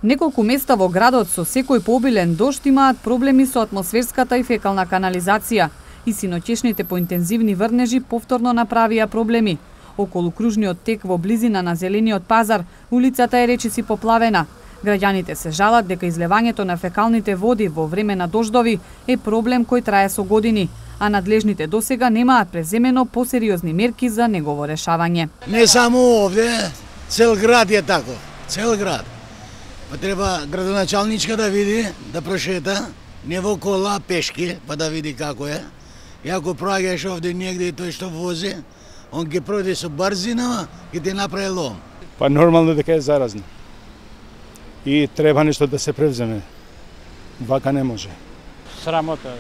Неколку места во градот со секој пообилен дожд имаат проблеми со атмосферската и фекална канализација и синоќешните поинтензивни врнежи повторно направија проблеми. Околу кружниот тек во близина на Зелениот пазар, улицата е речиси поплавена. Граѓаните се жалат дека излевањето на фекалните води во време на дождови е проблем кој трае со години, а надлежните досега немаат преземено посериозни мерки за негово решавање. Не само овде, цел град е тако, цел град. Па треба градоначалничка да види, да прошета, не во кола, пешки, па да види како е. И ако проаѓаш овде негде и тој што вози, он ќе пројде со брзина, ќе ти направи лом. Па нормално дека е заразно. И треба нешто да се превземе. Вака не може. Срамота.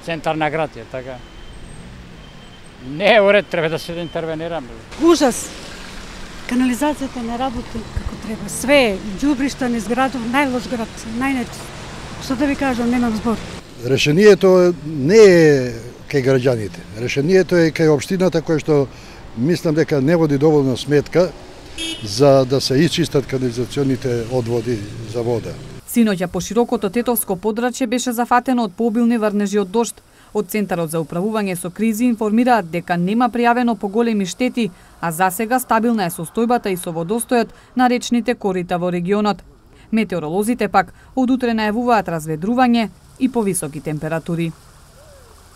Центар на град е, така. Не е уред, треба да се интервенираме. Ужас. Канализацијата не работи како треба. Све, ѓубришта низ градов, најлош град, што да ви кажам, немам збор. Решението не е кај граѓаните. Решението е кај општината која што мислам дека не води доволно сметка за да се исчистат канализационите одводи за вода. Синоќа по широкото Тетовско подрачје беше зафатено од пообилни врнежи од дожд. Од Центарот за управување со кризи информираат дека нема пријавено поголеми штети, а засега стабилна е состојбата и со водостојот на речните корита во регионот. Метеоролозите пак од утре најавуваат разведрување и повисоки температури.